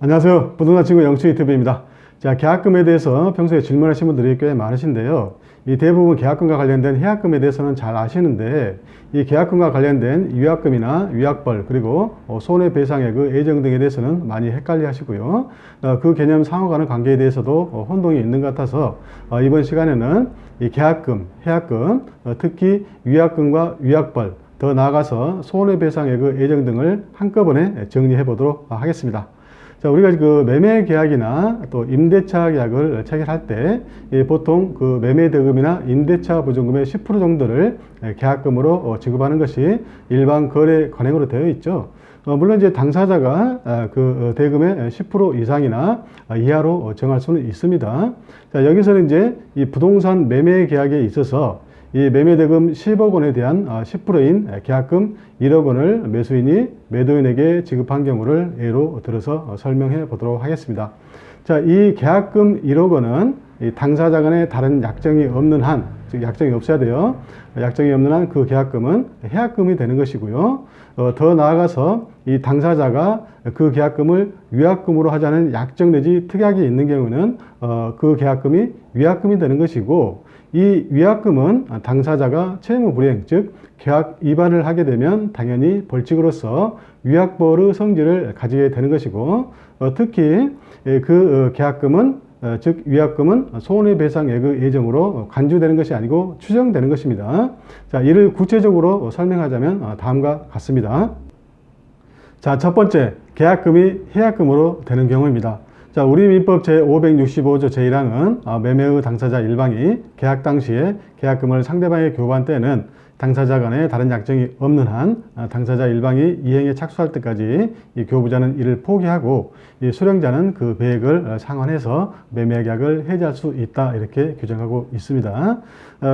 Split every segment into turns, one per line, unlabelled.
안녕하세요. 부동산 친구 영수 유튜브입니다. 자, 계약금에 대해서 평소에 질문하신 분들이 꽤 많으신데요. 이 대부분 계약금과 관련된 해약금에 대해서는 잘 아시는데, 이 계약금과 관련된 위약금이나 위약벌, 그리고 손해배상액의 예정 등에 대해서는 많이 헷갈려 하시고요. 그 개념 상호간의 관계에 대해서도 혼동이 있는 것 같아서 이번 시간에는 이 계약금, 해약금, 특히 위약금과 위약벌, 더 나아가서 손해배상액의 예정 등을 한꺼번에 정리해 보도록 하겠습니다. 자, 우리가 그 매매 계약이나 또 임대차 계약을 체결할 때 보통 그 매매 대금이나 임대차 보증금의 10% 정도를 계약금으로 지급하는 것이 일반 거래 관행으로 되어 있죠. 물론 이제 당사자가 그 대금의 10% 이상이나 이하로 정할 수는 있습니다. 자, 여기서는 이제 이 부동산 매매 계약에 있어서 이 매매대금 10억 원에 대한 10%인 계약금 1억 원을 매수인이 매도인에게 지급한 경우를 예로 들어서 설명해 보도록 하겠습니다. 자, 이 계약금 1억 원은 이 당사자 간에 다른 약정이 없는 한, 즉 약정이 없어야 돼요. 약정이 없는 한 그 계약금은 해약금이 되는 것이고요. 더 나아가서 이 당사자가 그 계약금을 위약금으로 하자는 약정 내지 특약이 있는 경우는 그 계약금이 위약금이 되는 것이고, 이 위약금은 당사자가 채무 불이행, 즉 계약 위반을 하게 되면 당연히 벌칙으로서 위약벌의 성질을 가지게 되는 것이고, 특히 그 계약금은 즉 위약금은 손해배상액의 예정으로 간주되는 것이 아니고 추정되는 것입니다. 자, 이를 구체적으로 설명하자면 다음과 같습니다. 자, 첫 번째, 계약금이 해약금으로 되는 경우입니다. 자, 우리 민법 제565조 제1항은 매매의 당사자 일방이 계약 당시에 계약금을 상대방에 교부한 때는 당사자 간에 다른 약정이 없는 한 당사자 일방이 이행에 착수할 때까지 이 교부자는 이를 포기하고 이 수령자는 그 배액을 상환해서 매매 계약을 해지할 수 있다, 이렇게 규정하고 있습니다.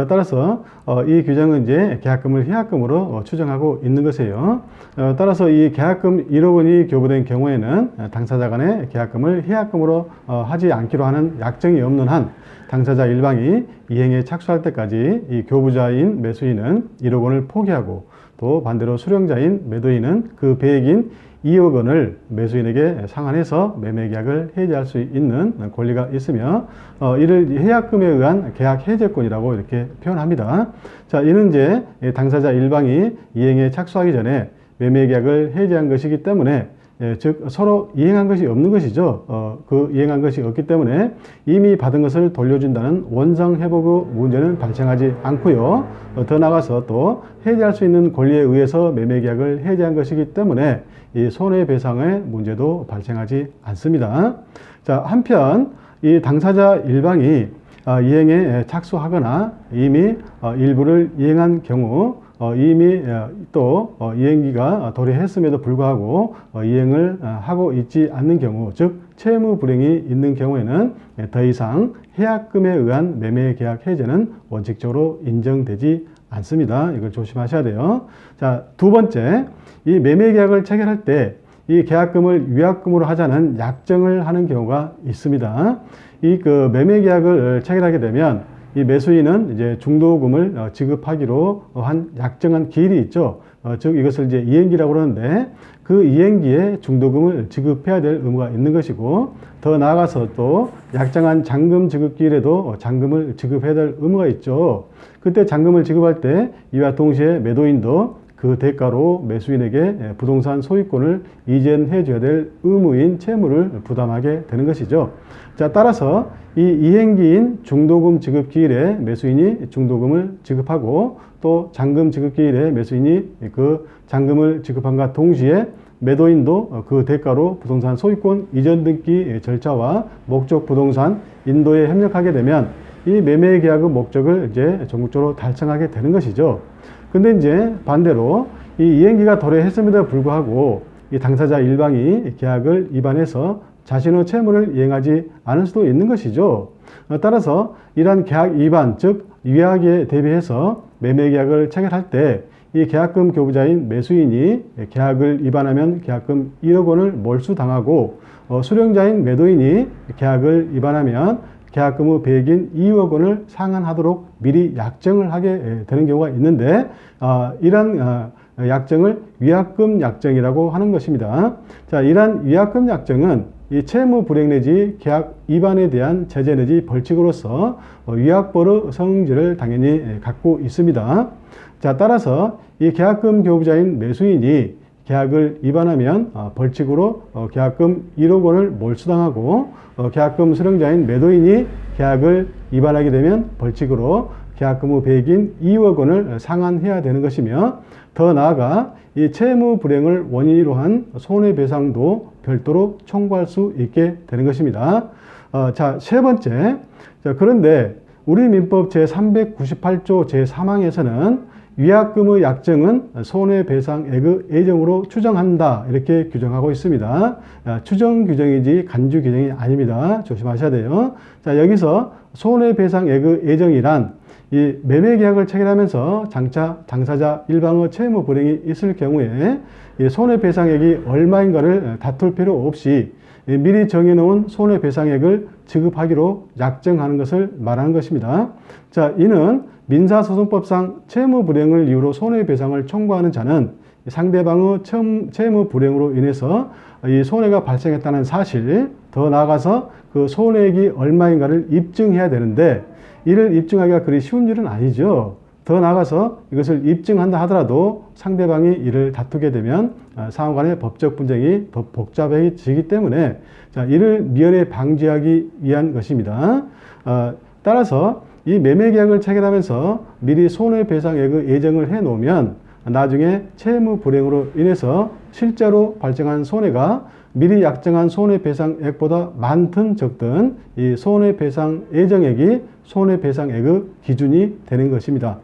따라서 이 규정은 이제 계약금을 해약금으로 추정하고 있는 것이에요. 따라서 이 계약금 1억 원이 교부된 경우에는 당사자 간에 계약금을 해약금으로 하지 않기로 하는 약정이 없는 한 당사자 일방이 이행에 착수할 때까지 이 교부자인 매수인은 1억 원을 포기하고, 또 반대로 수령자인 매도인은 그 배액인 2억 원을 매수인에게 상환해서 매매 계약을 해지할 수 있는 권리가 있으며, 이를 해약금에 의한 계약 해제권이라고 이렇게 표현합니다. 자, 이는 이제 당사자 일방이 이행에 착수하기 전에 매매 계약을 해지한 것이기 때문에, 즉 서로 이행한 것이 없는 것이죠. 그 이행한 것이 없기 때문에 이미 받은 것을 돌려준다는 원상회복의 문제는 발생하지 않고요. 더 나아가서 또 해지할 수 있는 권리에 의해서 매매 계약을 해지한 것이기 때문에 이 손해배상의 문제도 발생하지 않습니다. 자, 한편 이 당사자 일방이 이행에 착수하거나 이미 일부를 이행한 경우, 이미 또 이행기가 도래했음에도 불구하고 이행을 하고 있지 않는 경우, 즉 채무 불이행이 있는 경우에는 더 이상 해약금에 의한 매매 계약 해제는 원칙적으로 인정되지 않습니다. 이걸 조심하셔야 돼요. 자, 두 번째, 이 매매 계약을 체결할 때 이 계약금을 위약금으로 하자는 약정을 하는 경우가 있습니다. 이 그 매매 계약을 체결하게 되면 이 매수인은 이제 중도금을 지급하기로 한 약정한 기일이 있죠. 즉 이것을 이제 이행기라고 그러는데, 그 이행기에 중도금을 지급해야 될 의무가 있는 것이고, 더 나아가서 또 약정한 잔금 지급기일에도 잔금을 지급해야 될 의무가 있죠. 그때 잔금을 지급할 때 이와 동시에 매도인도 그 대가로 매수인에게 부동산 소유권을 이전해 줘야 될 의무인 채무를 부담하게 되는 것이죠. 자, 따라서 이 이행기인 중도금 지급 기일에 매수인이 중도금을 지급하고, 또 잔금 지급 기일에 매수인이 그 잔금을 지급함과 동시에 매도인도 그 대가로 부동산 소유권 이전 등기 절차와 목적 부동산 인도에 협력하게 되면 이 매매 계약의 목적을 이제 전국적으로 달성하게 되는 것이죠. 근데 이제 반대로 이 이행기가 도래했음에도 불구하고 이 당사자 일방이 계약을 위반해서 자신의 채무를 이행하지 않을 수도 있는 것이죠. 따라서 이러한 계약 위반, 즉 위약에 대비해서 매매 계약을 체결할 때 이 계약금 교부자인 매수인이 계약을 위반하면 계약금 1억 원을 몰수당하고, 수령자인 매도인이 계약을 위반하면 계약금의 배액인 2억 원을 상환하도록 미리 약정을 하게 되는 경우가 있는데, 이러한 약정을 위약금 약정이라고 하는 것입니다. 자, 이러한 위약금 약정은 이 채무 불이행 내지 계약 위반에 대한 제재 내지 벌칙으로서 위약벌의 성질을 당연히 갖고 있습니다. 자, 따라서 이 계약금 교부자인 매수인이 계약을 위반하면 벌칙으로 계약금 1억 원을 몰수당하고, 계약금 수령자인 매도인이 계약을 위반하게 되면 벌칙으로 계약금 후 배액인 2억 원을 상환해야 되는 것이며, 더 나아가 이 채무 불이행을 원인으로 한 손해배상도 별도로 청구할 수 있게 되는 것입니다. 자, 세 번째. 자, 그런데 우리 민법 제398조 제3항에서는 위약금의 약정은 손해배상액의 예정으로 추정한다, 이렇게 규정하고 있습니다. 추정 규정이지 간주 규정이 아닙니다. 조심하셔야 돼요. 자, 여기서 손해배상액의 예정이란 이 매매계약을 체결하면서 장차 당사자 일방의 채무 불이행이 있을 경우에 이 손해배상액이 얼마인가를 다툴 필요 없이 미리 정해놓은 손해배상액을 지급하기로 약정하는 것을 말하는 것입니다. 자, 이는 민사소송법상 채무불이행을 이유로 손해배상을 청구하는 자는 상대방의 채무불이행으로 인해서 이 손해가 발생했다는 사실, 더 나아가서 그 손해액이 얼마인가를 입증해야 되는데, 이를 입증하기가 그리 쉬운 일은 아니죠. 더 나아가서 이것을 입증한다 하더라도 상대방이 이를 다투게 되면 상호 간의 법적 분쟁이 더 복잡해지기 때문에, 자, 이를 미연에 방지하기 위한 것입니다. 따라서 이 매매계약을 체결하면서 미리 손해배상액의 예정을 해 놓으면 나중에 채무 불이행으로 인해서 실제로 발생한 손해가 미리 약정한 손해배상액보다 많든 적든 이 손해배상 예정액이 손해배상액의 기준이 되는 것입니다.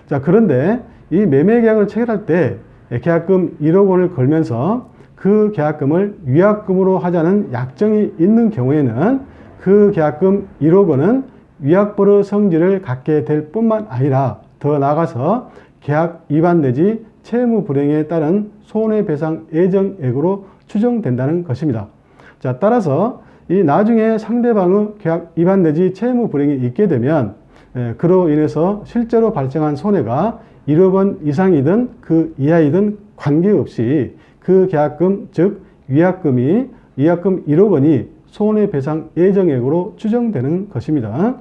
자, 그런데 이 매매계약을 체결할 때 계약금 1억 원을 걸면서 그 계약금을 위약금으로 하자는 약정이 있는 경우에는 그 계약금 1억 원은 위약벌의 성질을 갖게 될 뿐만 아니라 더 나아가서 계약 위반 내지 채무 불이행에 따른 손해배상 예정액으로 추정된다는 것입니다. 자, 따라서 이 나중에 상대방의 계약 위반 내지 채무 불이행이 있게 되면 그로 인해서 실제로 발생한 손해가 1억 원 이상이든 그 이하이든 관계없이 그 계약금, 즉 위약금 1억 원이 손해배상 예정액으로 추정되는 것입니다.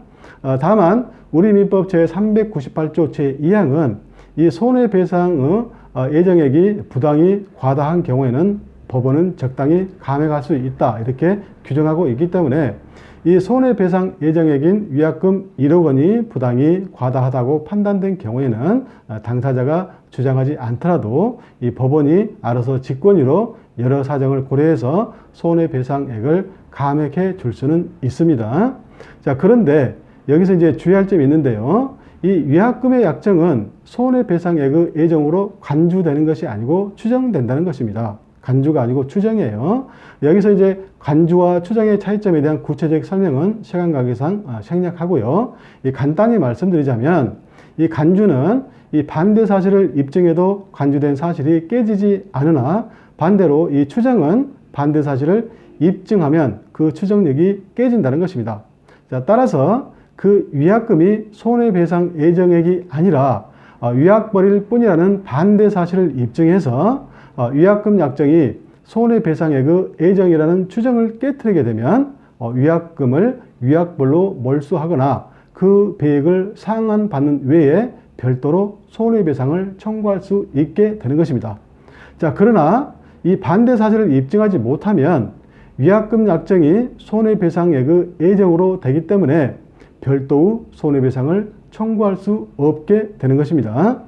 다만 우리 민법 제398조 제2항은 이 손해배상의 예정액이 부당히 과다한 경우에는 법원은 적당히 감액할 수 있다, 이렇게 규정하고 있기 때문에 이 손해배상 예정액인 위약금 1억 원이 부당히 과다하다고 판단된 경우에는 당사자가 주장하지 않더라도 이 법원이 알아서 직권으로 여러 사정을 고려해서 손해배상액을 감액해 줄 수는 있습니다. 자, 그런데 여기서 이제 주의할 점이 있는데요. 이 위약금의 약정은 손해배상액의 예정으로 간주되는 것이 아니고 추정된다는 것입니다. 간주가 아니고 추정이에요. 여기서 이제 간주와 추정의 차이점에 대한 구체적 설명은 시간 관계상 생략하고요. 간단히 말씀드리자면 이 간주는 이 반대 사실을 입증해도 간주된 사실이 깨지지 않으나, 반대로 이 추정은 반대 사실을 입증하면 그 추정력이 깨진다는 것입니다. 자, 따라서 그 위약금이 손해배상 예정액이 아니라 위약벌일 뿐이라는 반대 사실을 입증해서 위약금 약정이 손해배상액의 예정이라는 추정을 깨트리게 되면 위약금을 위약벌로 몰수하거나 그 배액을 상환받는 외에 별도로 손해배상을 청구할 수 있게 되는 것입니다. 자, 그러나 이 반대 사실을 입증하지 못하면 위약금 약정이 손해배상액의 예정으로 되기 때문에 별도의 손해배상을 청구할 수 없게 되는 것입니다.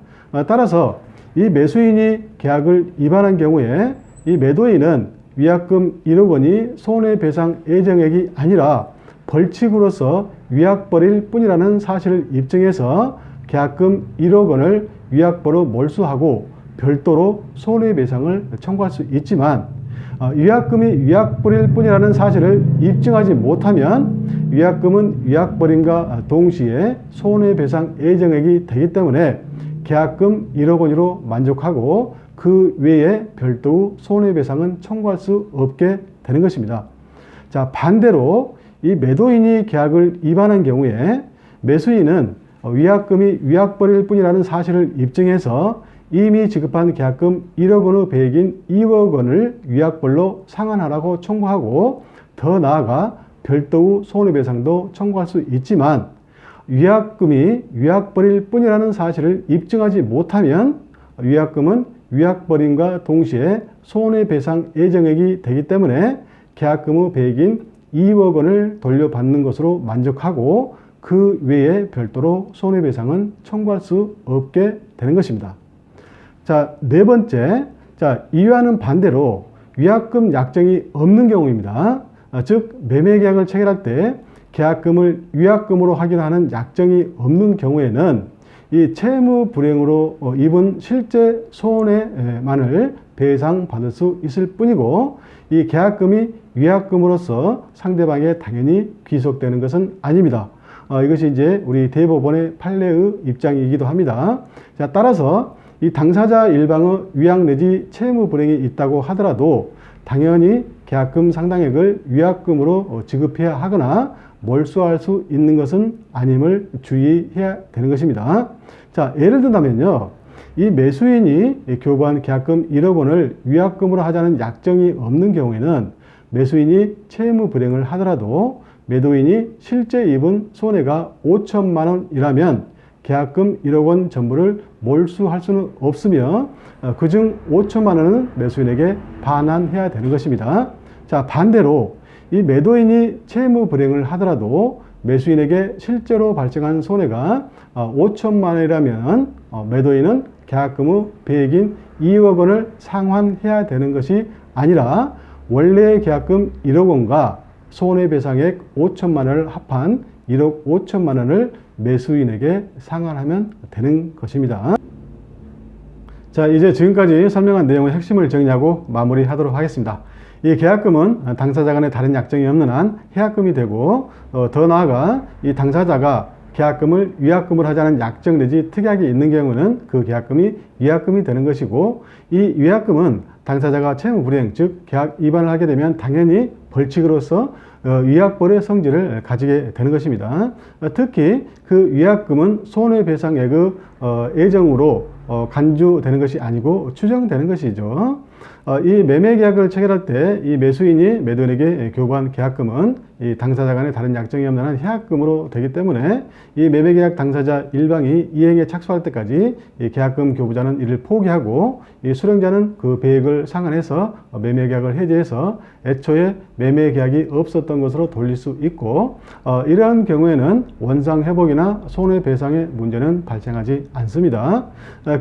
따라서 이 매수인이 계약을 위반한 경우에 이 매도인은 위약금 1억 원이 손해배상 예정액이 아니라 벌칙으로서 위약벌일 뿐이라는 사실을 입증해서 계약금 1억 원을 위약벌로 몰수하고 별도로 손해배상을 청구할 수 있지만, 위약금이 위약벌일 뿐이라는 사실을 입증하지 못하면 위약금은 위약벌임과 동시에 손해배상 예정액이 되기 때문에 계약금 1억 원으로 만족하고 그 외에 별도의 손해배상은 청구할 수 없게 되는 것입니다. 자, 반대로 이 매도인이 계약을 위반한 경우에 매수인은 위약금이 위약벌일 뿐이라는 사실을 입증해서 이미 지급한 계약금 1억 원의 배액인 2억 원을 위약벌로 상환하라고 청구하고, 더 나아가 별도의 손해배상도 청구할 수 있지만 위약금이 위약벌일 뿐이라는 사실을 입증하지 못하면 위약금은 위약벌임과 동시에 손해배상 예정액이 되기 때문에 계약금의 배액인 2억 원을 돌려받는 것으로 만족하고 그 외에 별도로 손해배상은 청구할 수 없게 되는 것입니다. 자, 네 번째, 이와는 반대로 위약금 약정이 없는 경우입니다. 즉 매매계약을 체결할 때 계약금을 위약금으로 확인하는 약정이 없는 경우에는 이 채무 불이행으로 입은 실제 손해만을 배상받을 수 있을 뿐이고 이 계약금이 위약금으로서 상대방에 당연히 귀속되는 것은 아닙니다. 이것이 이제 우리 대법원의 판례의 입장이기도 합니다. 자, 따라서 이 당사자 일방의 위약 내지 채무 불이행이 있다고 하더라도 당연히 계약금 상당액을 위약금으로 지급해야 하거나 몰수할 수 있는 것은 아님을 주의해야 되는 것입니다. 자, 예를 든다면요. 이 매수인이 교부한 계약금 1억 원을 위약금으로 하자는 약정이 없는 경우에는 매수인이 채무 불이행을 하더라도 매도인이 실제 입은 손해가 5천만 원이라면 계약금 1억 원 전부를 몰수할 수는 없으며 그중 5천만 원은 매수인에게 반환해야 되는 것입니다. 자, 반대로 이 매도인이 채무 불이행을 하더라도 매수인에게 실제로 발생한 손해가 5천만 원이라면 매도인은 계약금의 배액인 2억 원을 상환해야 되는 것이 아니라 원래의 계약금 1억 원과 손해배상액 5천만 원을 합한 1억 5천만 원을 매수인에게 상환하면 되는 것입니다. 자, 이제 지금까지 설명한 내용의 핵심을 정리하고 마무리하도록 하겠습니다. 이 계약금은 당사자 간에 다른 약정이 없는 한 해약금이 되고 더 나아가 이 당사자가 계약금을 위약금으로 하자는 약정 내지 특약이 있는 경우는 그 계약금이 위약금이 되는 것이고 이 위약금은 당사자가 채무 불이행 즉 계약 위반을 하게 되면 당연히 벌칙으로서 위약벌의 성질을 가지게 되는 것입니다. 특히 그 위약금은 손해배상액의 예정으로 간주되는 것이 아니고 추정되는 것이죠. 이 매매계약을 체결할 때 이 매수인이 매도인에게 교부한 계약금은 이 당사자 간에 다른 약정이 없는 한 해약금으로 되기 때문에 이 매매계약 당사자 일방이 이행에 착수할 때까지 이 계약금 교부자는 이를 포기하고 이 수령자는 그 배액을 상환해서 매매계약을 해지해서 애초에 매매계약이 없었던 것으로 돌릴 수 있고 이러한 경우에는 원상회복이나 손해배상의 문제는 발생하지 않습니다.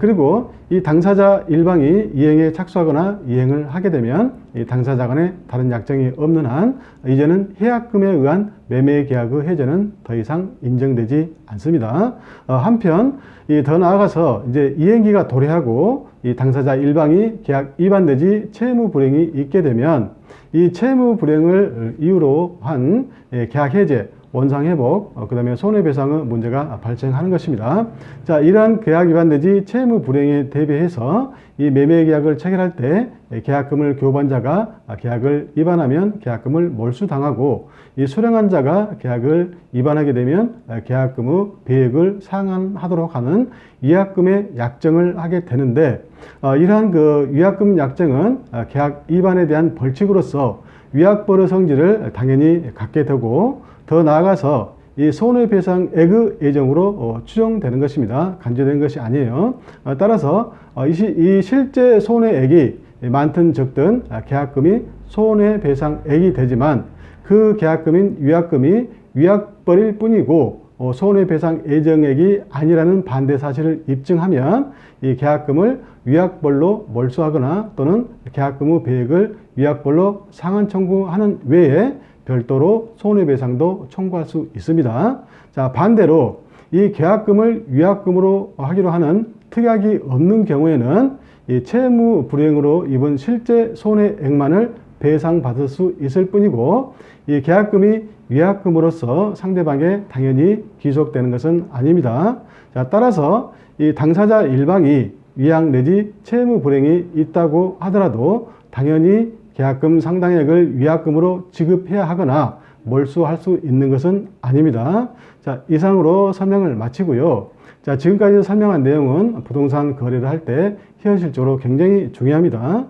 그리고 이 당사자 일방이 이행에 착수하거나 이행을 하게 되면 이 당사자 간에 다른 약정이 없는 한 이제는 해약금에 의한 매매계약의 해제는 더 이상 인정되지 않습니다. 한편 더 나아가서 이제 이행기가 도래하고 이 당사자 일방이 계약 위반 내지 채무 불이행이 있게 되면 이 채무 불이행을 이유로 한 계약 해제, 원상회복, 그 다음에 손해배상의 문제가 발생하는 것입니다. 자, 이러한 계약 위반 내지 채무 불이행에 대비해서 이 매매계약을 체결할 때 계약금을 교부한 자가 계약을 위반하면 계약금을 몰수당하고 이 수령한 자가 계약을 위반하게 되면 계약금의 배액을 상환하도록 하는 위약금의 약정을 하게 되는데 이러한 그 위약금 약정은 계약 위반에 대한 벌칙으로서 위약벌의 성질을 당연히 갖게 되고 더 나아가서 이 손해배상액의 예정으로 추정되는 것입니다. 간주된 것이 아니에요. 따라서 이 실제 손해액이 많든 적든 계약금이 손해배상액이 되지만 그 계약금인 위약금이 위약벌일 뿐이고 손해배상 예정액이 아니라는 반대 사실을 입증하면 이 계약금을 위약벌로 몰수하거나 또는 계약금의 배액을 위약벌로 상환 청구하는 외에 별도로 손해배상도 청구할 수 있습니다. 자, 반대로 이 계약금을 위약금으로 하기로 하는 특약이 없는 경우에는 이 채무 불이행으로 입은 실제 손해액만을 배상받을 수 있을 뿐이고 이 계약금이 위약금으로서 상대방에 당연히 귀속되는 것은 아닙니다. 자, 따라서 이 당사자 일방이 위약 내지 채무 불이행이 있다고 하더라도 당연히 계약금 상당액을 위약금으로 지급해야 하거나 몰수할 수 있는 것은 아닙니다. 자, 이상으로 설명을 마치고요. 자, 지금까지 설명한 내용은 부동산 거래를 할 때 현실적으로 굉장히 중요합니다.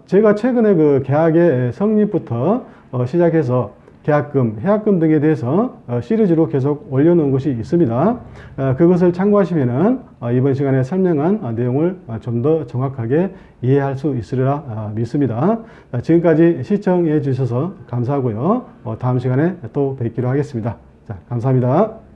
제가 최근에 그 계약의 성립부터 시작해서 계약금, 해약금 등에 대해서 시리즈로 계속 올려놓은 것이 있습니다. 그것을 참고하시면은 이번 시간에 설명한 내용을 좀 더 정확하게 이해할 수 있으리라 믿습니다. 지금까지 시청해 주셔서 감사하고요. 다음 시간에 또 뵙기로 하겠습니다. 자, 감사합니다.